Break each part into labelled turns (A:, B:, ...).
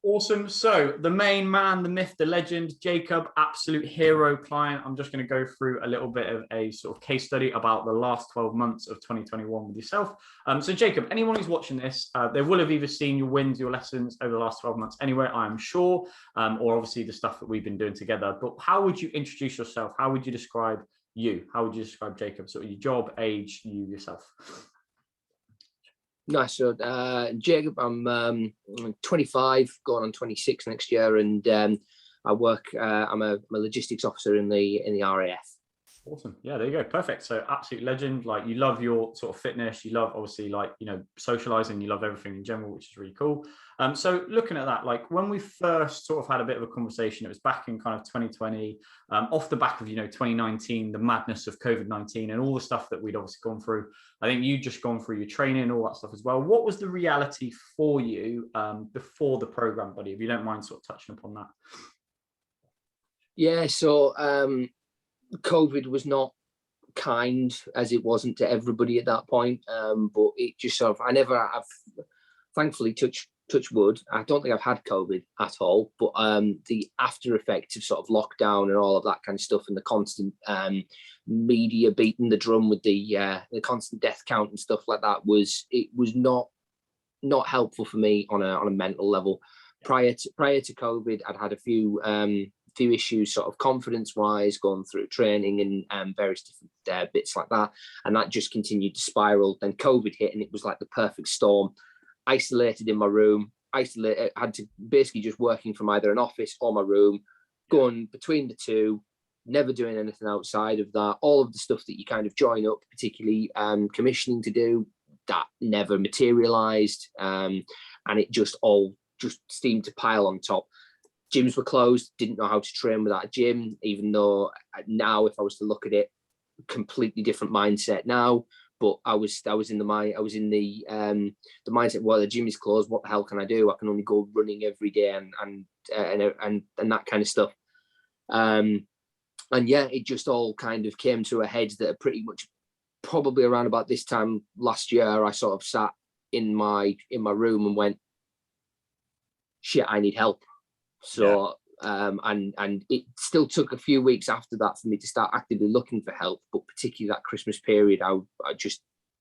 A: Awesome. So the main man, the myth, the legend, Jacob, absolute hero client. I'm just going to go through a little bit of a sort of case study about the last 12 months of 2021 with yourself. So Jacob, anyone who's watching this, they will have either seen your wins, your lessons over the last 12 months anyway, I am sure, or obviously the stuff that we've been doing together. But how would you introduce yourself? How would you describe you? How would you describe Jacob? Sort of your job, age, you yourself.
B: Nice. So, Jacob, I'm 25, going on 26 next year, and I work. I'm a logistics officer in the RAF.
A: Awesome. Yeah, there you go. Perfect. So absolute legend. Like, you love your sort of fitness. You love, obviously, like, you know, socializing. You love everything in general, which is really cool. So looking at that, like when we first sort of had a bit of a conversation, it was back in kind of 2020, off the back of, you know, 2019, the madness of COVID-19 and all the stuff that we'd obviously gone through. I think you'd just gone through your training and all that stuff as well. What was the reality for you before the program, buddy? If you don't mind sort of touching upon that.
B: Yeah. So COVID was not kind, as it wasn't to everybody at that point. But it just sort of, I've thankfully touch wood, I don't think I've had COVID at all, but the after effects of sort of lockdown and all of that kind of stuff, and the constant media beating the drum with the constant death count and stuff like that was not helpful for me on a mental level. Prior to COVID, I'd had a few issues sort of confidence wise, going through training and various different bits like that, and that just continued to spiral. Then COVID hit, and it was like the perfect storm. Isolated in my room, had to basically just working from either an office or my room, going between the two, never doing anything outside of that. All of the stuff that you kind of join up, particularly commissioning to do, that never materialized, and it just seemed to pile on top. Gyms were closed, didn't know how to train without a gym, even though now, if I was to look at it, completely different mindset now. But I was in the mindset, well, the gym is closed, what the hell can I do? I can only go running every day and that kind of stuff. And yeah, it just all kind of came to a head that pretty much probably around about this time last year, I sort of sat in my room and went, shit, I need help. So and it still took a few weeks after that for me to start actively looking for help, but particularly that Christmas period, I just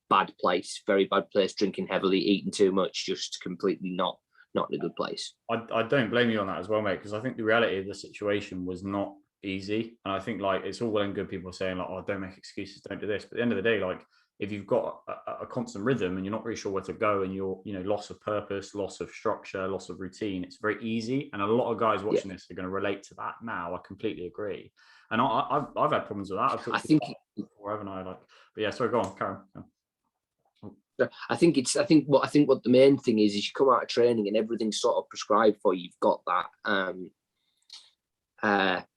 B: very bad place, drinking heavily, eating too much, just completely not in a good place.
A: I don't blame you on that as well, mate, because I think the reality of the situation was not easy. And I think, like, it's all well and good people saying, like, oh, don't make excuses, don't do this. But at the end of the day, like, if you've got a constant rhythm and you're not really sure where to go, and you're, you know, loss of purpose, loss of structure, loss of routine, it's very easy. And a lot of guys watching this are going to relate to that now. I completely agree. And I've had problems with that. I think before, haven't I? Like, but yeah, sorry, go on, Karen.
B: I think what the main thing is you come out of training and everything's sort of prescribed for you. You've got that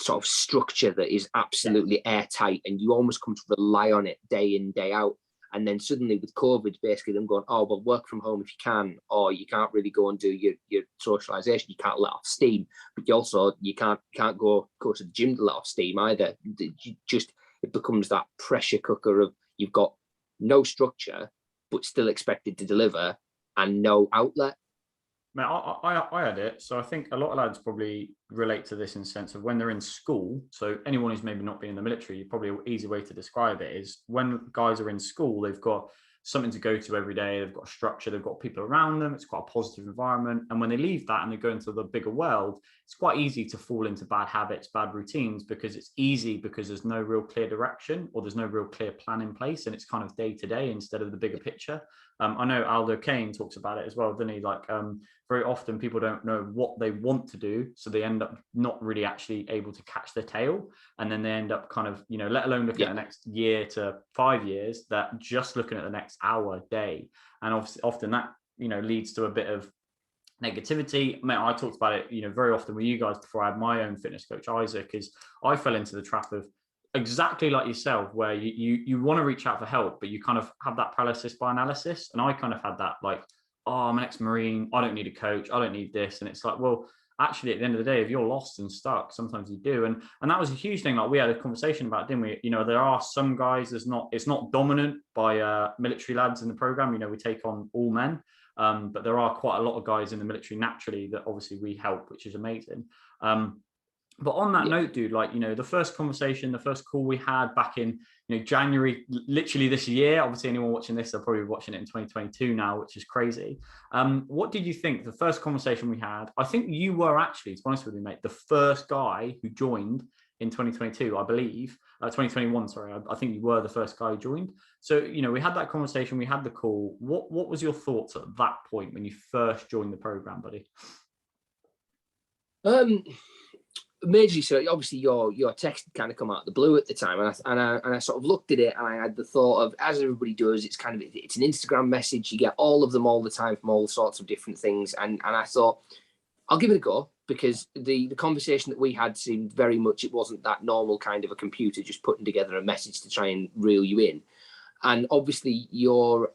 B: sort of structure that is absolutely airtight, and you almost come to rely on it day in, day out. And then suddenly with COVID, basically them going, oh, well, work from home if you can, or you can't really go and do your socialization. You can't let off steam, but you can't go to the gym to let off steam either. It becomes that pressure cooker of, you've got no structure, but still expected to deliver, and no outlet.
A: Man, I had it. So I think a lot of lads probably relate to this in the sense of when they're in school. So anyone who's maybe not been in the military, probably an easy way to describe it is when guys are in school, they've got something to go to every day. They've got a structure. They've got people around them. It's quite a positive environment. And when they leave that and they go into the bigger world, it's quite easy to fall into bad habits, bad routines, because it's easy because there's no real clear direction, or there's no real clear plan in place. And it's kind of day to day instead of the bigger picture. I know Aldo Kane talks about it as well, doesn't he? Like, very often people don't know what they want to do, so they end up not really actually able to catch their tail, and then they end up kind of, you know, let alone looking at the next year to 5 years, that just looking at the next hour, day, and often that, you know, leads to a bit of negativity. Mate, I talked about it, you know, very often with you guys before I had my own fitness coach, Isaac, is I fell into the trap of exactly like yourself, where you want to reach out for help, but you kind of have that paralysis by analysis. And I kind of had that, like, oh, I'm an ex-Marine, I don't need a coach, I don't need this. And it's like, well, actually at the end of the day, if you're lost and stuck, sometimes you do. And that was a huge thing. Like we had a conversation about, didn't we? You know, there are some guys, it's not dominant by military lads in the program. You know, we take on all men. But there are quite a lot of guys in the military naturally that obviously we help, which is amazing. But on that note, dude, like, you know, the first conversation, the first call we had back in, you know, January, literally this year, obviously anyone watching this, they're probably watching it in 2022 now, which is crazy. What did you think? The first conversation we had, I think you were actually, to be honest with you, mate, the first guy who joined in 2022, I believe, 2021, sorry, I think you were the first guy who joined. So, you know, we had that conversation, we had the call. What was your thoughts at that point when you first joined the program, buddy?
B: Majorly, so obviously your text kind of come out of the blue at the time, and I sort of looked at it, and I had the thought of, as everybody does, it's kind of, it's an Instagram message. You get all of them all the time from all sorts of different things, and I thought I'll give it a go, because the conversation that we had seemed very much, it wasn't that normal kind of a computer just putting together a message to try and reel you in. And obviously your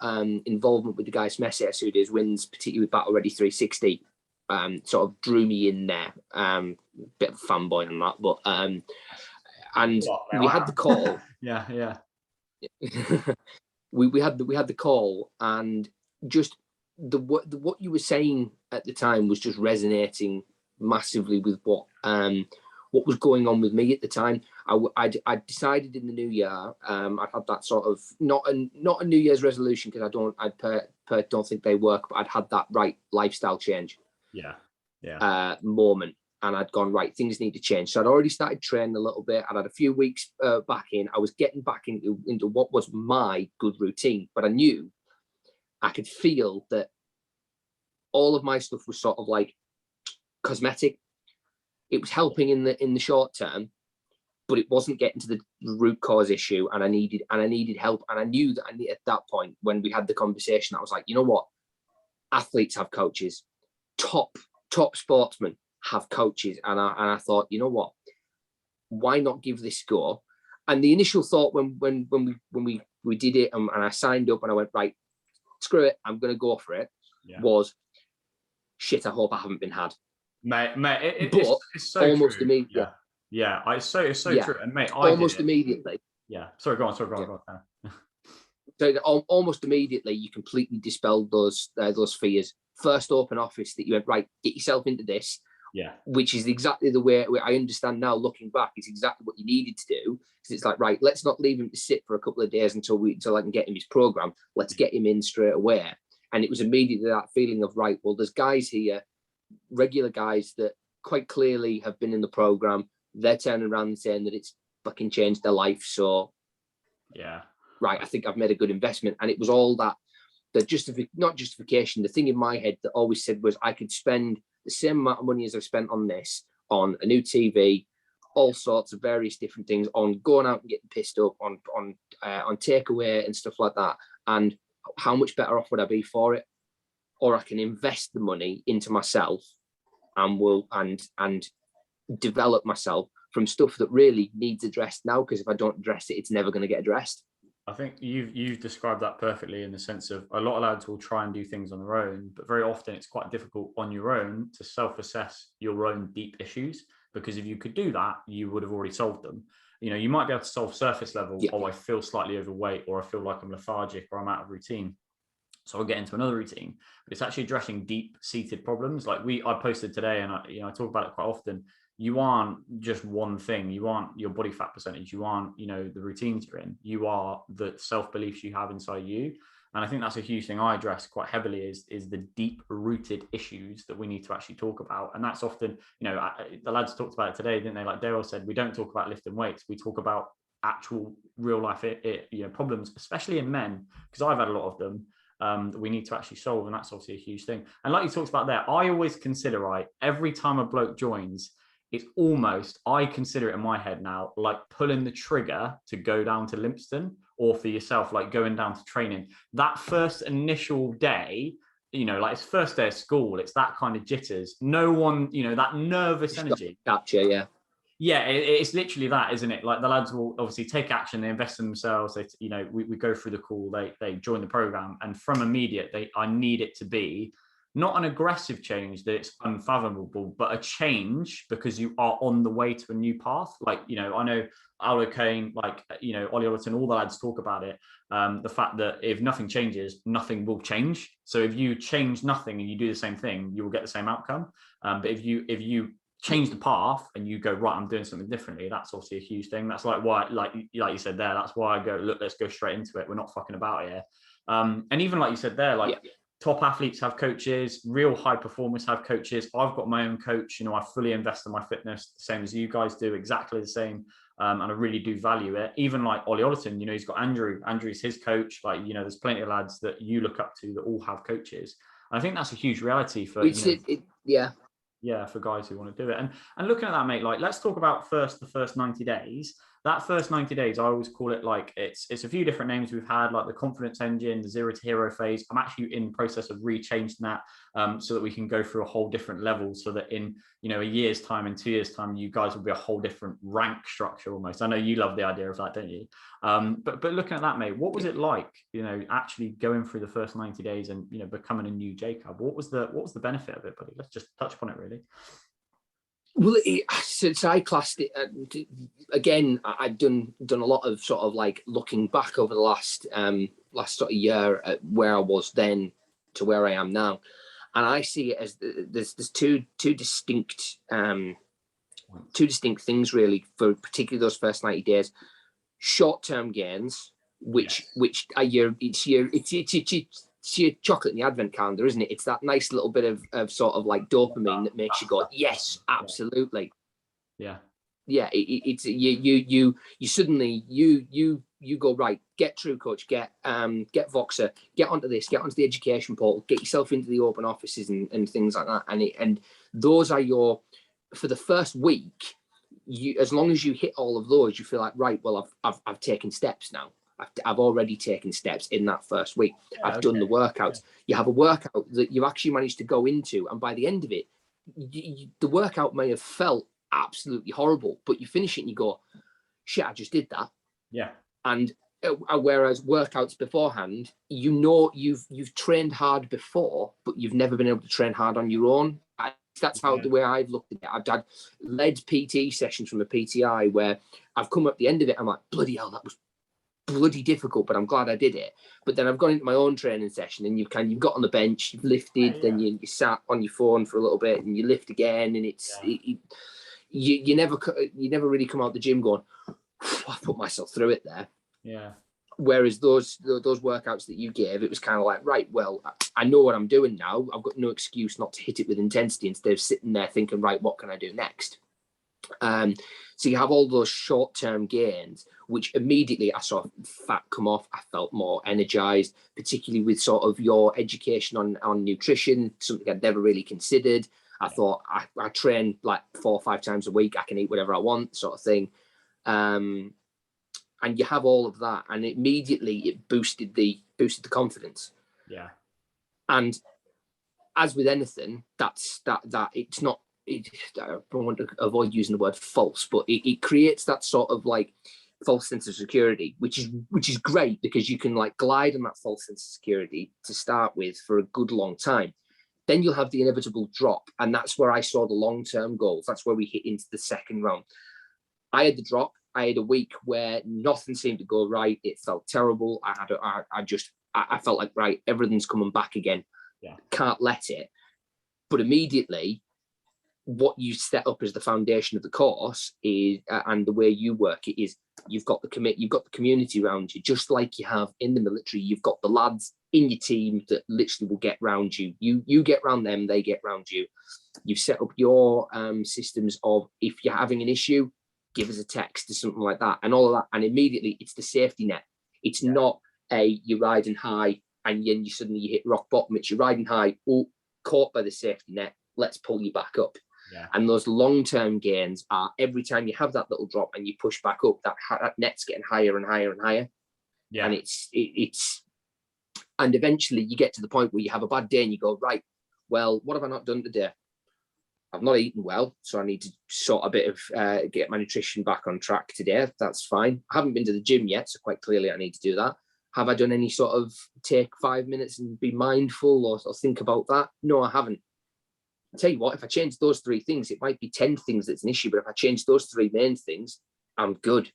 B: involvement with the guy Smesias, who does wins, particularly with Battle Ready 360, sort of drew me in there. Bit of a fanboy on that, but and we had the call.
A: yeah.
B: we had the call, and just what you were saying at the time was just resonating massively with what was going on with me at the time. I decided in the new year, I'd had that sort of not a New Year's resolution, because I don't think they work, but I'd had that right lifestyle change. Moment, and I'd gone, right, things need to change. So I'd already started training a little bit. I'd had a few weeks back in. I was getting back into what was my good routine, but I knew I could feel that all of my stuff was sort of like cosmetic. It was helping in the short term, but it wasn't getting to the root cause issue, and I needed help. And I knew that at that point, when we had the conversation, I was like, you know what? Athletes have coaches. Top sportsmen have coaches, and I thought, you know what? Why not give this a go? And the initial thought when we did it, and I signed up, and I went, right, screw it, I'm going to go for it. Was, shit, I hope I haven't been had.
A: Mate, it's so
B: almost
A: true.
B: Immediately.
A: Yeah, it's so true. And mate,
B: almost immediately.
A: Yeah. Sorry, go on.
B: So almost immediately, you completely dispelled those fears. First open office that you went, right, get yourself into this.
A: Yeah.
B: Which is exactly the way I understand now, looking back, is exactly what you needed to do. Because it's like, right, let's not leave him to sit for a couple of days until I can get him his program. Let's get him in straight away. And it was immediately that feeling of, right, well, there's guys here, regular guys that quite clearly have been in the program. They're turning around and saying that it's fucking changed their life. So
A: yeah,
B: right, I think I've made a good investment. And it was all that, not justification, the thing in my head that always said was, I could spend the same amount of money as I've spent on this, on a new TV, all sorts of various different things, on going out and getting pissed up, on takeaway and stuff like that. And how much better off would I be for it? Or I can invest the money into myself and develop myself from stuff that really needs addressed now, because if I don't address it, it's never going to get addressed.
A: I think you've described that perfectly, in the sense of, a lot of lads will try and do things on their own, but very often it's quite difficult on your own to self-assess your own deep issues, because if you could do that, you would have already solved them. You know, you might be able to solve surface level. Oh, I feel slightly overweight, or I feel like I'm lethargic, or I'm out of routine, so I'll get into another routine. But it's actually addressing deep-seated problems. Like I posted today, and I talk about it quite often. You aren't just one thing. You aren't your body fat percentage. You aren't, the routines you're in. You are the self-beliefs you have inside you. And I think that's a huge thing I address quite heavily, is the deep-rooted issues that we need to actually talk about. And that's often, the lads talked about it today, didn't they? Like Daryl said, we don't talk about lifting weights. We talk about actual real life problems, especially in men, because I've had a lot of them. That we need to actually solve, and that's obviously a huge thing. And like you talked about there, I always consider, right, every time a bloke joins, it's almost, I consider it in my head now, like pulling the trigger to go down to Lympstone, or for yourself, like going down to training. That first initial day, like it's first day of school, it's that kind of jitters. No one, that nervous energy.
B: Gotcha, yeah.
A: Yeah, it's literally that, isn't it? Like the lads will obviously take action, they invest in themselves. They, we go through the call, they join the program, and from immediate, I need it to be not an aggressive change that it's unfathomable, but a change because you are on the way to a new path. Like, you know, I know Al O'Kane, like, you know, Ollie Otterton, all the lads talk about it. The fact that if nothing changes, nothing will change. So if you change nothing and you do the same thing, you will get the same outcome. But if you change the path and you go, right, I'm doing something differently, that's obviously a huge thing. That's like why, like you said there, that's why I go, look, let's go straight into it. We're not fucking about it here. And even like you said there, like top athletes have coaches, real high performers have coaches. I've got my own coach. You know, I fully invest in my fitness, the same as you guys do, exactly the same. And I really do value it. Even like Ollie Otterton, you know, he's got Andrew. Andrew's his coach. Like, you know, there's plenty of lads that you look up to that all have coaches. And I think that's a huge reality for, for guys who want to do it. And looking at that, mate, like, let's talk about the first 90 days. That first 90 days, I always call it, like, it's a few different names we've had, like the confidence engine, the 0 to hero phase. I'm actually in the process of rechanging that so that we can go through a whole different level, so that in, you know, a year's time, in 2 years' time, you guys will be a whole different rank structure almost. I know you love the idea of that, don't you? But looking at that, mate, what was it like, you know, actually going through the first 90 days and, you know, becoming a new Jacob? What was the benefit of it, buddy? Let's just touch upon it, really.
B: Well, since I classed it again, I've done a lot of sort of like looking back over the last sort of year at where I was then to where I am now, and I see it as there's two distinct things really, for particularly those first 90 days. Short-term gains, which are it's your chocolate in the advent calendar, isn't it? It's that nice little bit of sort of like dopamine that makes you go, yes, absolutely. It's you suddenly you go, right, get True Coach, get Voxer, get onto this, get onto the education portal, get yourself into the open offices and things like that. And those are your, for the first week, you, as long as you hit all of those, you feel like, right, well, I've taken steps now. I've already taken steps in that first week. I've done the workouts. You have a workout that you actually managed to go into, and by the end of it, the workout may have felt absolutely horrible, but you finish it and you go, shit, I just did that.
A: Yeah.
B: And whereas workouts beforehand, you know, you've trained hard before, but you've never been able to train hard on your own. That's how the way I've looked at it. I've had led PT sessions from a PTI where I've come up the end of it, I'm like, bloody hell, that was bloody difficult, but I'm glad I did it. But then I've gone into my own training session, and you've got on the bench, you've lifted, then you sat on your phone for a little bit, and you lift again, and you never really come out the gym going, I put myself through it there.
A: Yeah.
B: Whereas those workouts that you gave, it was kind of like, right, well, I know what I'm doing now. I've got no excuse not to hit it with intensity instead of sitting there thinking, right, what can I do next? So you have all those short-term gains, which immediately I saw fat come off. I felt more energized, particularly with sort of your education on nutrition, something I'd never really considered. I thought I train like 4 or 5 times a week. I can eat whatever I want, sort of thing. And you have all of that, and immediately it boosted the confidence.
A: Yeah.
B: And as with anything, that it's not. I don't want to avoid using the word false, but it creates that sort of like false sense of security, which is great, because you can like glide on that false sense of security to start with for a good long time. Then you'll have the inevitable drop, and that's where I saw the long-term goals. That's where we hit into the second round. I had the drop. I had a week where nothing seemed to go right. It felt terrible. I felt like, right, everything's coming back again.
A: Yeah. Can't
B: let it. But immediately, what you set up as the foundation of the course is, and the way you work it is, you've got the community around you, just like you have in the military. You've got the lads in your team that literally will get round you. You get round them, they get round you. You've set up your systems of, if you're having an issue, give us a text or something like that, and all of that. And immediately it's the safety net. It's not you're riding high and then you suddenly hit rock bottom. It's you're riding high, caught by the safety net, let's pull you back up. Yeah. And those long-term gains are every time you have that little drop and you push back up, that net's getting higher and higher and higher. Yeah. And it's and eventually you get to the point where you have a bad day and you go, right, well, what have I not done today? I've not eaten well, so I need to sort a bit of get my nutrition back on track today. That's fine. I haven't been to the gym yet, so quite clearly I need to do that. Have I done any sort of take 5 minutes and be mindful or think about that? No, I haven't. I tell you what, if I change those 3 things, it might be 10 things that's an issue, but if I change those 3 main things, I'm good.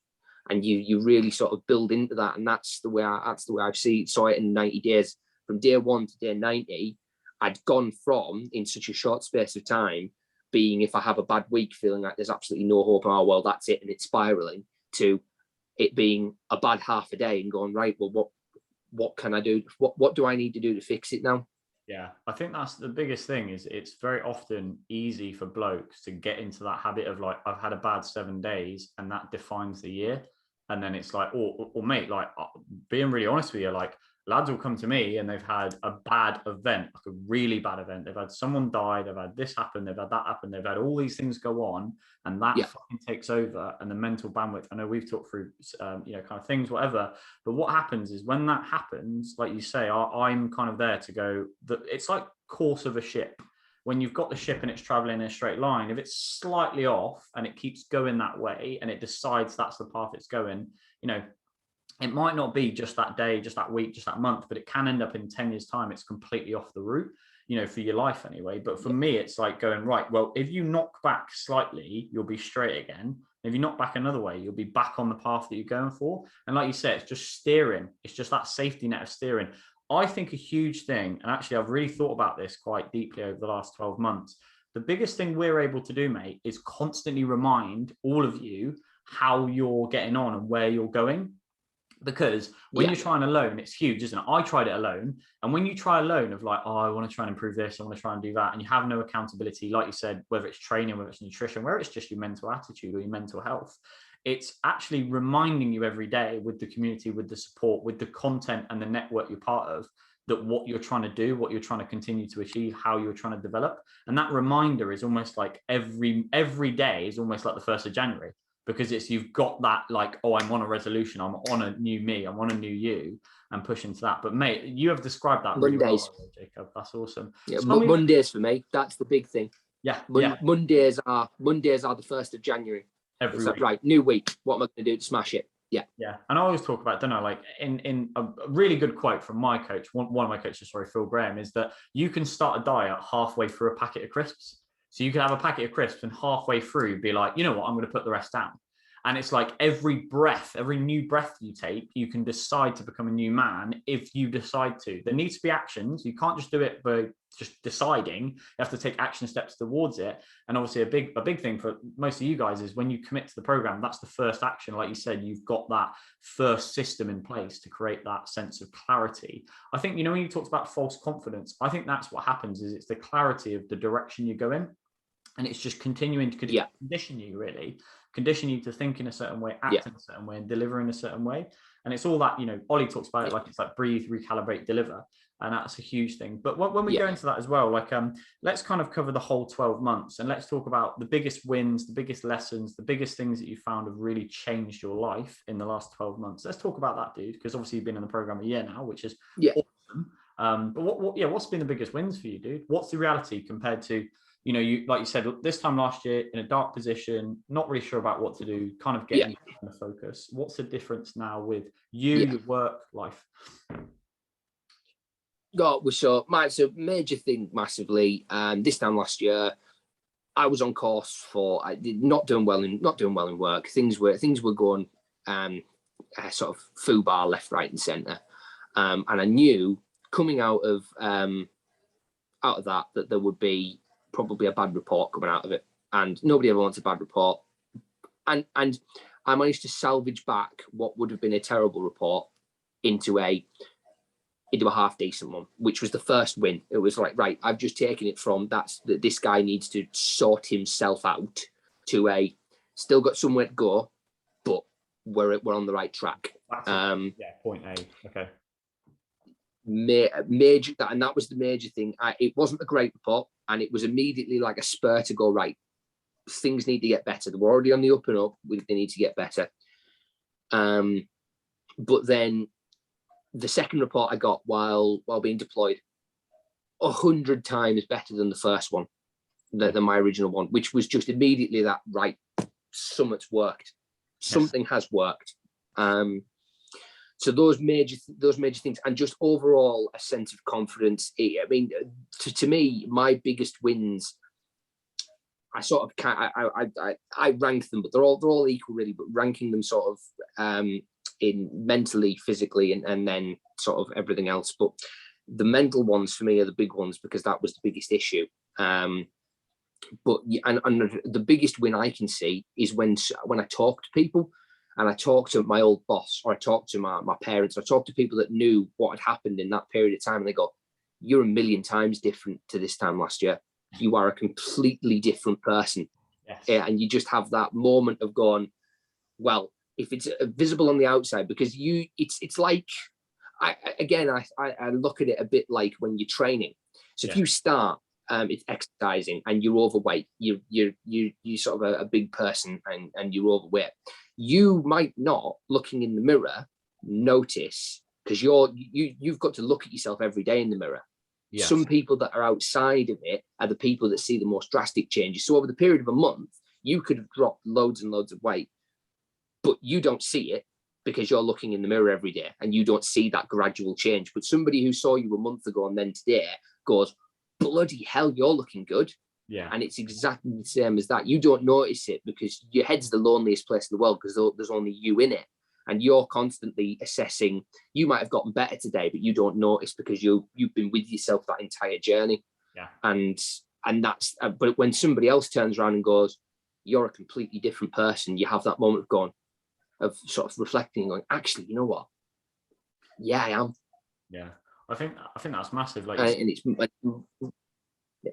B: And you really sort of build into that, and that's the way I've saw it in 90 days. From day 1 to day 90, I'd gone from, in such a short space of time, being, if I have a bad week, feeling like there's absolutely no hope, oh well, that's it, and it's spiraling, to it being a bad half a day and going, right, well, what can I do? What do I need to do to fix it now?
A: Yeah, I think that's the biggest thing. Is it's very often easy for blokes to get into that habit of like, I've had a bad 7 days, and that defines the year. And then it's like, or mate, like, being really honest with you, like, lads will come to me and they've had a bad event, like a really bad event. They've had someone die, they've had this happen, they've had that happen, they've had all these things go on, and that fucking takes over. And the mental bandwidth, I know we've talked through, kind of things, whatever. But what happens is when that happens, like you say, I'm kind of there to go, that it's like course of a ship. When you've got the ship and it's traveling in a straight line, if it's slightly off and it keeps going that way and it decides that's the path it's going, it might not be just that day, just that week, just that month, but it can end up in 10 years' time, it's completely off the route, for your life anyway. But for me, it's like going, right, well, if you knock back slightly, you'll be straight again. If you knock back another way, you'll be back on the path that you're going for. And like you said, it's just steering. It's just that safety net of steering. I think a huge thing, and actually I've really thought about this quite deeply over the last 12 months, the biggest thing we're able to do, mate, is constantly remind all of you how you're getting on and where you're going. Because when you're trying alone, it's huge, isn't it? I tried it alone. And when you try alone of like, oh, I want to try and improve this, I want to try and do that, and you have no accountability, like you said, whether it's training, whether it's nutrition, whether it's just your mental attitude or your mental health, it's actually reminding you every day with the community, with the support, with the content and the network you're part of, that what you're trying to do, what you're trying to continue to achieve, how you're trying to develop. And that reminder is almost like every day is almost like the 1st of January. Because it's, you've got that like, oh, I'm on a resolution, I'm on a new me, I'm on a new you, and push into that. But mate, you have described that really well, Jacob. That's awesome.
B: Yeah, Mondays for me, that's the big thing.
A: Yeah,
B: Mondays are the 1st of January.
A: Every week.
B: Right, new week. What am I going to do to smash it? Yeah.
A: And I always talk about, don't know, like in a really good quote from my coach, one of my coaches, Phil Graham, is that you can start a diet halfway through a packet of crisps. So you can have a packet of crisps and halfway through be like, you know what, I'm going to put the rest down. And it's like every new breath you take, you can decide to become a new man if you decide to. There needs to be actions. You can't just do it by just deciding. You have to take action steps towards it. And obviously a big thing for most of you guys is when you commit to the program, that's the first action. Like you said, you've got that first system in place to create that sense of clarity. I think, when you talked about false confidence, I think that's what happens is it's the clarity of the direction you go in. And it's just continuing to condition you to think in a certain way, act in a certain way, and deliver in a certain way. And it's all that, Ollie talks about it, like it's like breathe, recalibrate, deliver. And that's a huge thing. But when we go into that as well, like, let's kind of cover the whole 12 months and let's talk about the biggest wins, the biggest lessons, the biggest things that you found have really changed your life in the last 12 months. Let's talk about that, dude, because obviously you've been in the program a year now, which is awesome. But what's been the biggest wins for you, dude? What's the reality compared to, you like you said, this time last year in a dark position, not really sure about what to do, kind of getting the focus. What's the difference now with your work life?
B: So a major thing massively. This time last year, I was on course for not doing well in work. Things were going sort of foobar left, right, and centre. And I knew coming out of that there would be probably a bad report coming out of it, and nobody ever wants a bad report. And I managed to salvage back what would have been a terrible report into a half decent one, which was the first win. It was like, right, I've just taken it from this guy needs to sort himself out to a still got somewhere to go, but we're on the right track.
A: Point A. Okay.
B: Major, and that was the major thing. It wasn't a great report, and it was immediately like a spur to go, right, things need to get better. They were already on the up and up. They need to get better. But then the second report I got while being deployed, 100 times better than the first one, than my original one, which was just immediately that, right, something's worked. Something has worked. So those major things, and just overall a sense of confidence. I mean, to me, my biggest wins, I sort of I rank them, but they're all equal really. But ranking them sort of in mentally, physically, and then sort of everything else. But the mental ones for me are the big ones because that was the biggest issue. But the biggest win I can see is when I talk to people, and I talk to my old boss, or I talk to my parents, or I talk to people that knew what had happened in that period of time, and they go, "You're a million times different to this time last year. You are a completely different person."
A: Yes.
B: And you just have that moment of going, well, if it's visible on the outside, because it's like, I look at it a bit like when you're training. So if you start, it's exercising and you're overweight, you're sort of a big person and you're overweight. You might not, looking in the mirror, notice, because you've got to look at yourself every day in the mirror. Yes. Some people that are outside of it are the people that see the most drastic changes. So over the period of a month, you could have dropped loads and loads of weight, but you don't see it because you're looking in the mirror every day and you don't see that gradual change. But somebody who saw you a month ago and then today goes, bloody hell, you're looking good.
A: Yeah.
B: And it's exactly the same as that. You don't notice it because your head's the loneliest place in the world because there's only you in it. And you're constantly assessing. You might have gotten better today, but you don't notice because you've been with yourself that entire journey.
A: Yeah.
B: And that's, but when somebody else turns around and goes, you're a completely different person, you have that moment of sort of reflecting, going, actually, you know what? Yeah, I am.
A: Yeah. I think that's massive. Like,
B: and it's
A: yeah.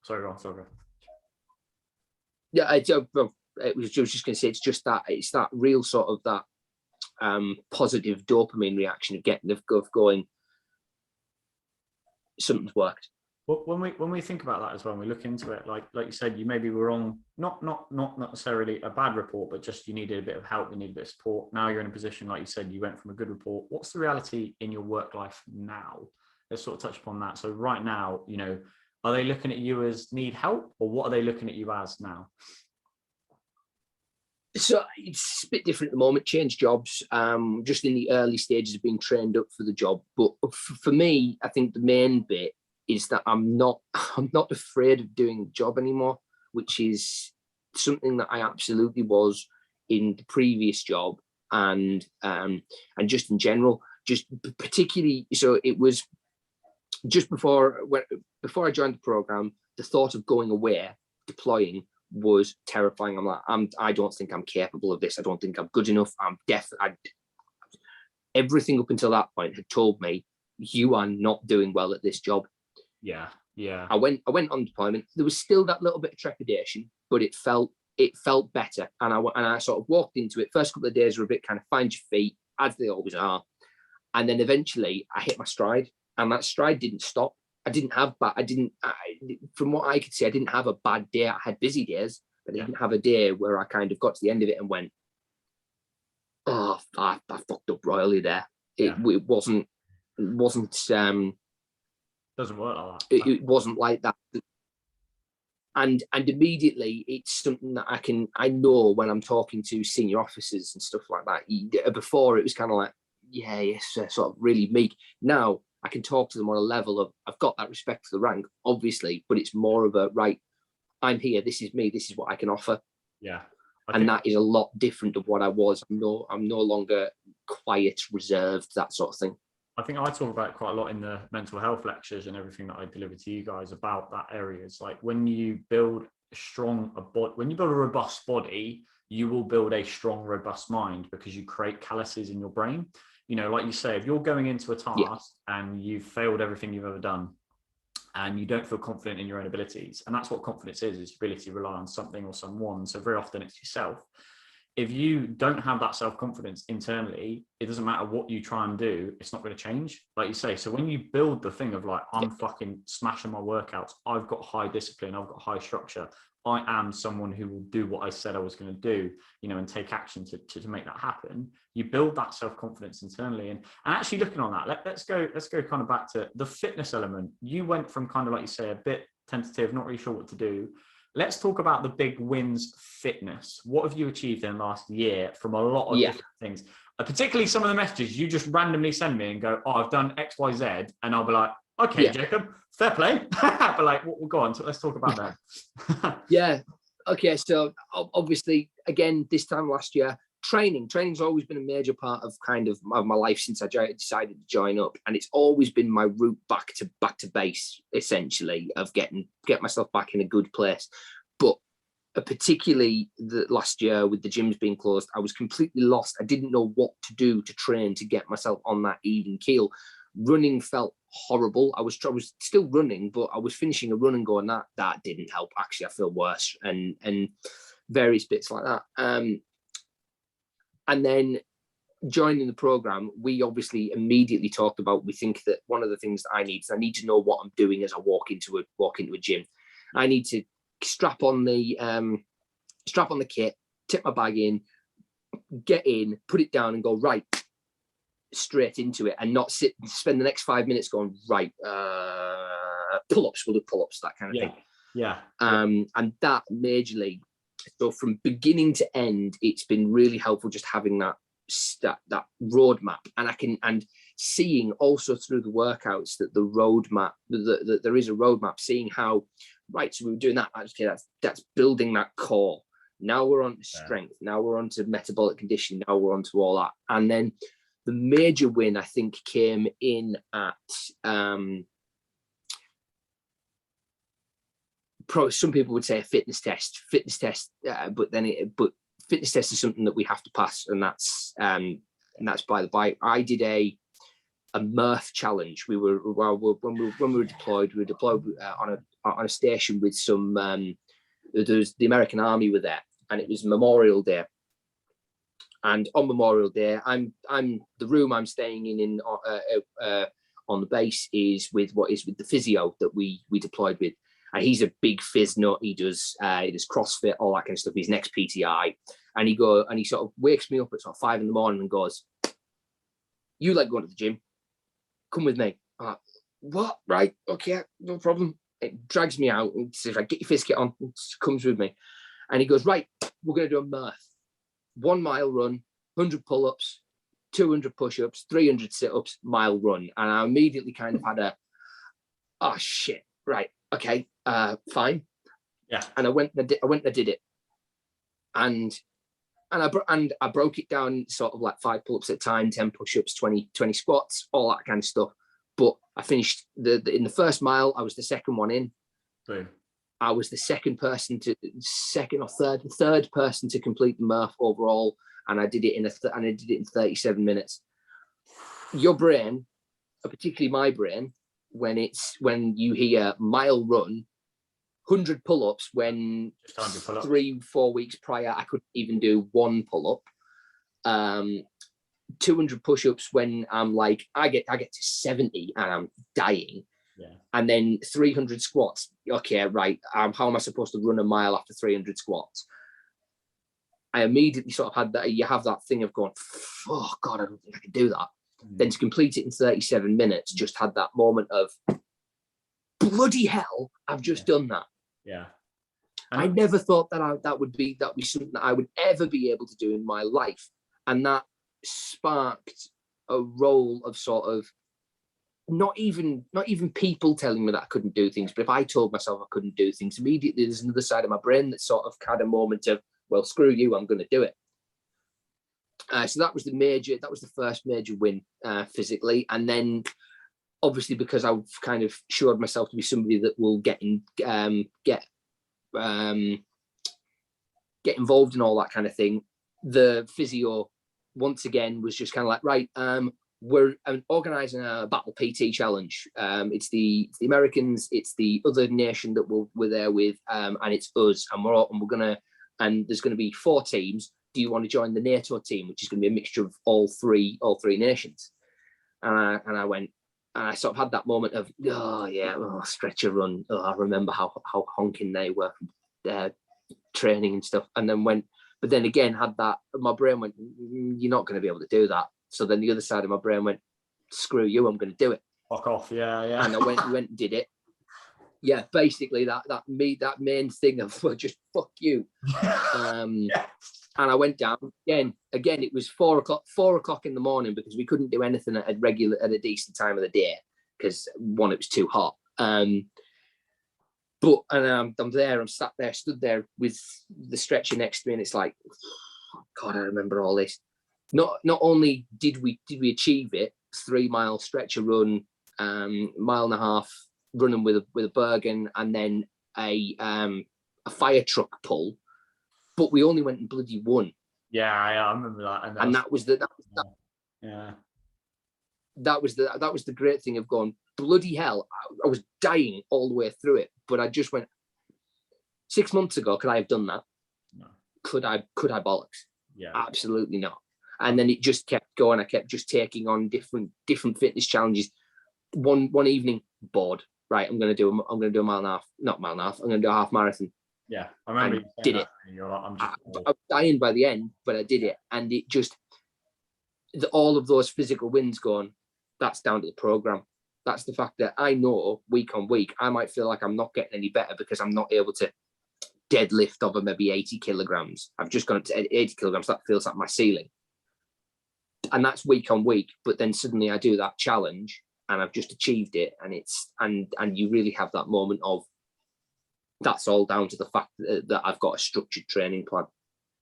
A: Sorry, go on.
B: Yeah, I was just going to say, it's that real sort of that positive dopamine reaction of going, something's worked.
A: Well, when we think about that as well, and we look into it, like you said, you maybe were on not necessarily a bad report, but just you needed a bit of help, you needed a bit of support. Now you're in a position, like you said, you went from a good report. What's the reality in your work life now? Let's sort of touch upon that. So right now, are they looking at you as need help, or what are they looking at you as now?
B: So it's a bit different at the moment. Change jobs, just in the early stages of being trained up for the job. But for me, I think the main bit is that I'm not afraid of doing the job anymore, which is something that I absolutely was in the previous job and just in general, just particularly. So it was just before I joined the program, the thought of going away, deploying, was terrifying. I'm like, I don't think I'm capable of this. I don't think I'm good enough. Everything up until that point had told me, you are not doing well at this job.
A: Yeah.
B: I went on deployment. There was still that little bit of trepidation, but it felt better. And I sort of walked into it. First couple of days were a bit kind of find your feet, as they always are. And then eventually I hit my stride, and that stride didn't stop. From what I could see, I didn't have a bad day. I had busy days, but I didn't have a day where I kind of got to the end of it and went, oh, I fucked up royally there. It wasn't
A: doesn't work like that.
B: It wasn't like that. And immediately it's something that I know when I'm talking to senior officers and stuff like that. Before it was kind of like, yes, sort of really meek. Now I can talk to them on a level of, I've got that respect for the rank, obviously, but it's more of a, right, I'm here, this is me, this is what I can offer.
A: Yeah.
B: And that is a lot different of what I was. I'm no longer quiet, reserved, that sort of thing.
A: I think I talk about it quite a lot in the mental health lectures and everything that I deliver to you guys about that area. It's like when you build when you build a robust body, you will build a strong, robust mind because you create calluses in your brain. Like you say, if you're going into a task and you've failed everything you've ever done and you don't feel confident in your own abilities, and that's what confidence is your ability to rely on something or someone. So very often it's yourself. If you don't have that self-confidence internally, it doesn't matter what you try and do, it's not going to change. Like you say, so when you build the thing of like, I'm fucking smashing my workouts, I've got high discipline, I've got high structure, I am someone who will do what I said I was going to do, and take action to make that happen. You build that self-confidence internally. And actually looking on that, let's go kind of back to the fitness element. You went from kind of, like you say, a bit tentative, not really sure what to do. Let's talk about the big wins fitness. What have you achieved in the last year from a lot of different things? particularly some of the messages you just randomly send me and go, "Oh, I've done X, Y, Z," and I'll be like, "Okay,
B: Yeah.
A: Jacob, fair play." But like, we'll go on. So let's talk about that.
B: Yeah. Okay. So obviously, again, this time last year, training's always been a major part of kind of my life since I decided to join up, and it's always been my route back to base, essentially, of get myself back in a good place. But particularly the last year with the gyms being closed, I was completely lost. I didn't know what to do to train to get myself on that even keel. Running felt horrible. I was still running, but I was finishing a run and going, that didn't help. Actually, I feel worse, and various bits like that. And then joining the program, we obviously immediately talked about, we think that one of the things that I need to know what I'm doing as I walk into a gym. I need to strap on the kit, tip my bag in, get in, put it down, and go right straight into it, and not spend the next 5 minutes going right. Pull-ups, we'll do pull-ups, that kind of thing.
C: Yeah.
B: And that majorly. So from beginning to end, it's been really helpful just having that roadmap, and seeing also through the workouts that the roadmap, that there is a roadmap, seeing how, right, so we were doing that, okay, that's building that core. Now we're on to strength. Now we're on to metabolic conditioning. Now we're on to all that. And then the major win, I think, came in at, some people would say a fitness test, but fitness test is something that we have to pass, and that's by the by. I did a Murph challenge. When we were deployed, on a station with some. There's the American Army were there, and it was Memorial Day. And on Memorial Day, I'm the room I'm staying in on the base is with the physio that we deployed with. And he's a big phys nut. He does CrossFit, all that kind of stuff. He's an ex-PTI. And he sort of wakes me up at sort of 5 a.m. and goes, "You like going to the gym? Come with me." I'm like, "What? Right, okay, no problem." It drags me out and says, "Right, get your fizz kit on." It comes with me. And he goes, "Right, we're going to do a Murph. 1 mile run, 100 pull-ups, 200 push-ups, 300 sit-ups, mile run." And I immediately kind of had oh shit, right, okay, fine.
C: Yeah.
B: And I went and did it. And I broke it down sort of like 5 pull-ups at a time, 10 push-ups, 20 squats, all that kind of stuff. But I finished in the first mile, I was the second one in.
C: Boom.
B: I was the third person to complete the Murph overall, and I did it in 37 minutes. Your brain, particularly my brain, when you hear mile run, 100 pull-ups, when 3-4 weeks prior I couldn't even do 1 pull-up, 200 push-ups when I'm like I get to 70 and I'm dying.
C: Yeah.
B: And then 300 squats. Okay, right. How am I supposed to run a mile after 300 squats? I immediately sort of had that. You have that thing of going, "Oh God, I don't think I can do that." Then to complete it in 37 minutes, just had that moment of, bloody hell, I've just done that.
C: Yeah.
B: I never thought that would be something that I would ever be able to do in my life, and that sparked a role of sort of not even people telling me that I couldn't do things, but if I told myself I couldn't do things, immediately there's another side of my brain that sort of had a moment of, well, screw you, I'm going to do it. So that was the first major win physically, and then obviously because I've kind of showed myself to be somebody that will get involved in all that kind of thing. The physio once again was just kind of like, right, we're organising a battle PT challenge. It's the Americans, it's the other nation that we're there with, and it's us, and there's going to be 4 teams. Do you want to join the NATO team, which is going to be a mixture of all three nations? And I went, and I sort of had that moment of, oh yeah, stretcher run. Oh, I remember how honking they were training and stuff. And then but then again had that, my brain went, you're not going to be able to do that. So then the other side of my brain went, screw you, I'm going to do it.
C: Fuck off, yeah.
B: And I went and did it. Yeah, basically that main thing of, well, just fuck you.
C: Yeah.
B: And I went down again. Again, it was 4 o'clock in the morning, because we couldn't do anything at a decent time of the day, because one, it was too hot. I'm there. I'm stood there with the stretcher next to me, and it's like, God, I remember all this. Not only did we achieve it, 3 mile stretcher run, mile and a half running with a Bergen, and then a fire truck pull, but we only went and bloody won.
A: Yeah, I remember that.
B: And that was the great thing of going, bloody hell, I was dying all the way through it, but I just went, 6 months ago, could I have done that?
A: No.
B: Could I bollocks?
A: Yeah.
B: Absolutely not. And then it just kept going. I kept just taking on different fitness challenges. One evening, bored. Right, I'm gonna do a mile and a half, not mile and a half. I'm gonna do a half marathon.
A: Yeah, I remember you
B: did
A: that.
B: it.
A: You're like,
B: I was dying by the end, but I did it, and it just all of those physical wins going. That's down to the program. That's the fact that I know week on week I might feel like I'm not getting any better because I'm not able to deadlift over maybe 80 kilograms. I've just gone up to 80 kilograms. That feels like my ceiling. And that's week on week. But then suddenly I do that challenge and I've just achieved it. And it's, and you really have that moment of, that's all down to the fact that I've got a structured training plan.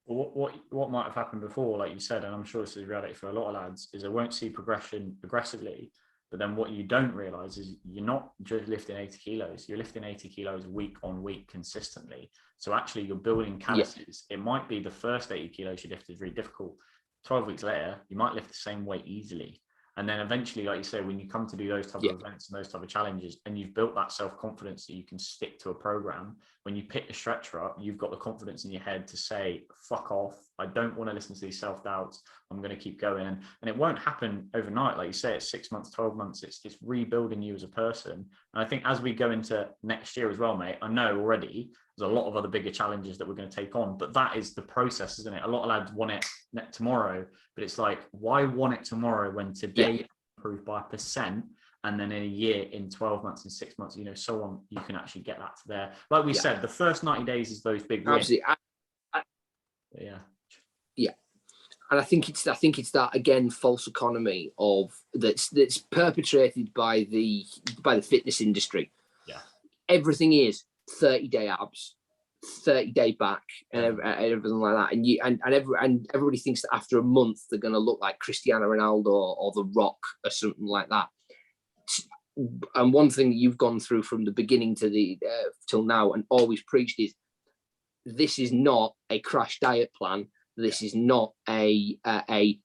A: Well, what might have happened before, like you said, and I'm sure this is reality for a lot of lads, is they won't see progression aggressively. But then what you don't realize is you're not just lifting 80 kilos, you're lifting 80 kilos week on week consistently. So actually you're building calluses. Yeah. It might be the first 80 kilos you lift is really difficult. 12 weeks later, you might lift the same weight easily. And then eventually, like you say, when you come to do those type of events and those type of challenges, and you've built that self-confidence that you can stick to a program, when you pick the stretcher up, you've got the confidence in your head to say, fuck off. I don't want to listen to these self-doubts. I'm going to keep going. And it won't happen overnight. Like you say, it's 6 months, 12 months. It's rebuilding you as a person. And I think as we go into next year as well, mate, I know already there's a lot of other bigger challenges that we're going to take on, but that is the process, isn't it? A lot of lads want it tomorrow, but it's like, why want it tomorrow when today improved by 1%, and then in a year, in 12 months, in 6 months, so on, you can actually get that to there. Like we said, the first 90 days is those big wins.
B: Absolutely.
A: Yeah.
B: And I think it's that, again, false economy of that's perpetrated by the fitness industry.
A: Yeah.
B: Everything is 30-day abs, 30-day back, and everything like that. And everybody thinks that after a month they're going to look like Cristiano Ronaldo or The Rock or something like that. And one thing that you've gone through from the beginning to the till now and always preached is, this is not a crash diet plan. This is not a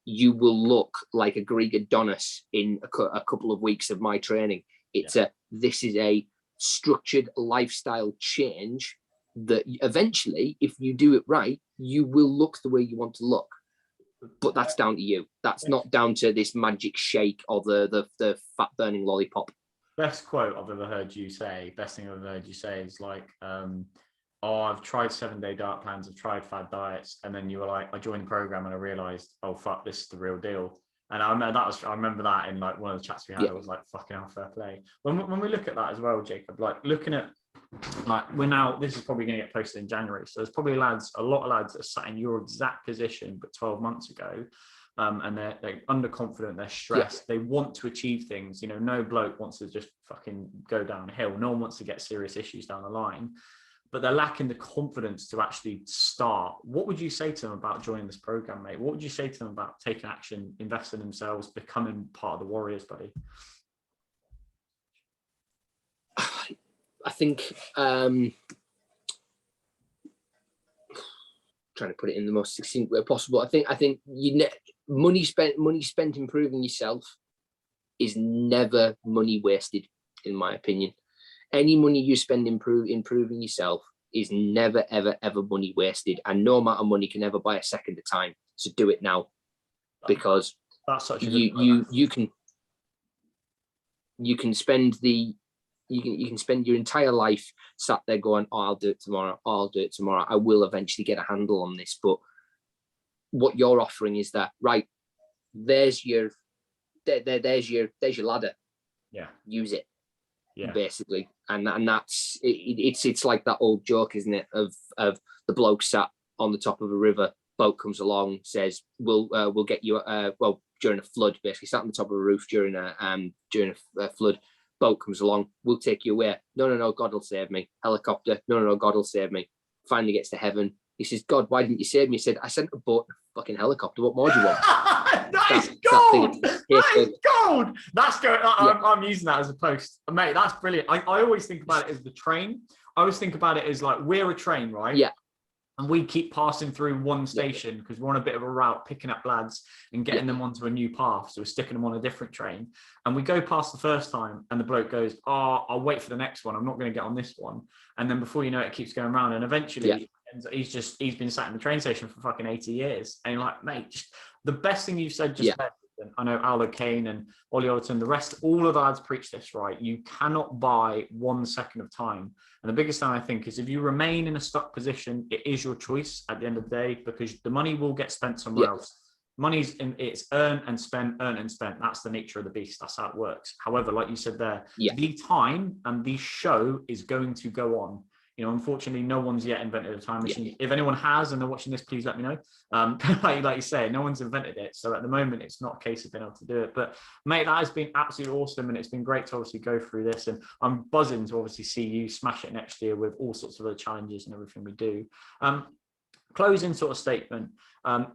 B: you will look like a Greek Adonis in a couple of weeks of my training. It's this is a structured lifestyle change that eventually, if you do it right, you will look the way you want to look. But that's down to you. That's not down to this magic shake or the fat burning lollipop.
A: Best quote I've ever heard you say, best thing I've ever heard you say is like, I've tried 7-day diet plans, I've tried fad diets, and then you were like, I joined the program and I realized, oh fuck, this is the real deal. And I remember that in like one of the chats we had. I was like, fucking hell, fair play. When we look at that as well, Jacob, like looking at, like, this is probably going to get posted in January. So there's probably a lot of lads that are sat in your exact position, but 12 months ago. And they're underconfident, they're stressed, they want to achieve things. No bloke wants to just fucking go downhill. No one wants to get serious issues down the line, but they're lacking the confidence to actually start. What would you say to them about joining this program, mate? What would you say to them about taking action, investing in themselves, becoming part of the Warriors, buddy?
B: I think trying to put it in the most succinct way possible. I think money spent improving yourself is never money wasted, in my opinion. Any money you spend improving yourself is never, ever, ever money wasted. And no amount of money can ever buy a second of time. So do it now, because
A: that's such a
B: you can spend your entire life sat there going, oh, I'll do it tomorrow. Oh, I'll do it tomorrow. I will eventually get a handle on this. But what you're offering is that, right, there's your ladder.
A: Yeah.
B: Use it.
A: Yeah.
B: Basically. And that's it's like that old joke, isn't it? Of the bloke sat on the top of a river Bloke comes along, says, we'll get you, well, during a flood, basically, sat on the top of a roof during a flood. Boat comes along, we'll take you away. No, God will save me. Helicopter, no, God will save me. Finally gets to heaven. He says, God, why didn't you save me? He said, I sent a boat and a fucking helicopter. What more do you want?
A: That is gold. That is gold. That's good. I'm using that as a post. Mate, that's brilliant. I always think about it as the train. I always think about it as like, we're a train, right?
B: Yeah.
A: And we keep passing through one station because we're on a bit of a route, picking up lads and getting them onto a new path. So we're sticking them on a different train. And we go past the first time and the bloke goes, oh, I'll wait for the next one. I'm not going to get on this one. And then before you know it, it keeps going around. And eventually he's been sat in the train station for fucking 80 years. And you're like, mate, just the best thing you've said just then. I know Al O'Kane and Ollie Overton, the rest, all of the lads preach this, right? You cannot buy 1 second of time. And the biggest thing I think is if you remain in a stuck position, it is your choice at the end of the day, because the money will get spent somewhere else. Money's it's earn and spend. That's the nature of the beast. That's how it works. However, like you said there, the time and the show is going to go on. You know, unfortunately, no one's yet invented a time machine. If anyone has and they're watching this, please let me know. Like you say, no one's invented it. So at the moment, it's not a case of being able to do it. But mate, that has been absolutely awesome. And it's been great to obviously go through this. And I'm buzzing to obviously see you smash it next year with all sorts of other challenges and everything we do. Closing sort of statement.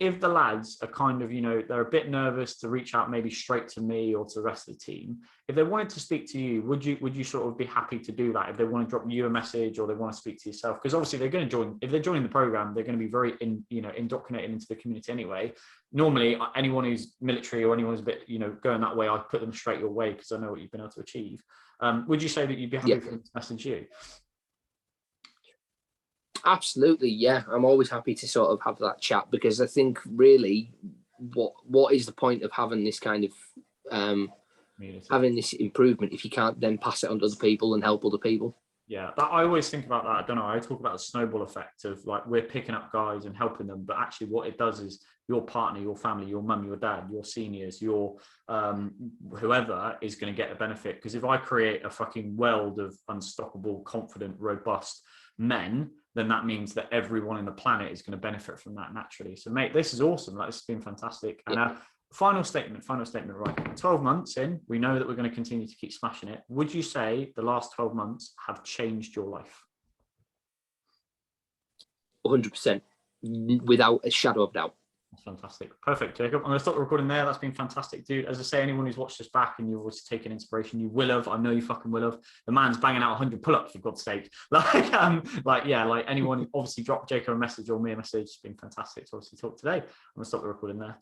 A: If the lads are kind of, you know, they're a bit nervous to reach out maybe straight to me or to the rest of the team, if they wanted to speak to you, would you sort of be happy to do that? If they want to drop you a message or they want to speak to yourself, because obviously they're going to join, if they're joining the program, they're going to be very indoctrinated into the community anyway. Normally anyone who's military or anyone who's a bit, you know, going that way, I put them straight your way because I know what you've been able to achieve. Would you say that you'd be happy for them to message you?
B: Absolutely, yeah. I'm always happy to sort of have that chat, because I think really what is the point of having this kind of having this improvement if you can't then pass it on to other people and help other people?
A: Yeah, I always think about that. I don't know. I talk about the snowball effect of like we're picking up guys and helping them, but actually what it does is your partner, your family, your mum, your dad, your seniors, your whoever is going to get the benefit. Because if I create a fucking world of unstoppable, confident, robust men, then that means that everyone on the planet is going to benefit from that naturally. So mate, this is awesome. Like, this has been fantastic. And final statement, right? 12 months in, we know that we're going to continue to keep smashing it. Would you say the last 12 months have changed your life?
B: 100%, without a shadow of doubt.
A: That's fantastic. Perfect, Jacob. I'm going to stop the recording there. That's been fantastic, dude. As I say, anyone who's watched this back and you've always taken inspiration, you will have. I know you fucking will have. The man's banging out 100 pull-ups, for God's sake. Like anyone, obviously drop Jacob a message or me a message. It's been fantastic to obviously talk today. I'm going to stop the recording there.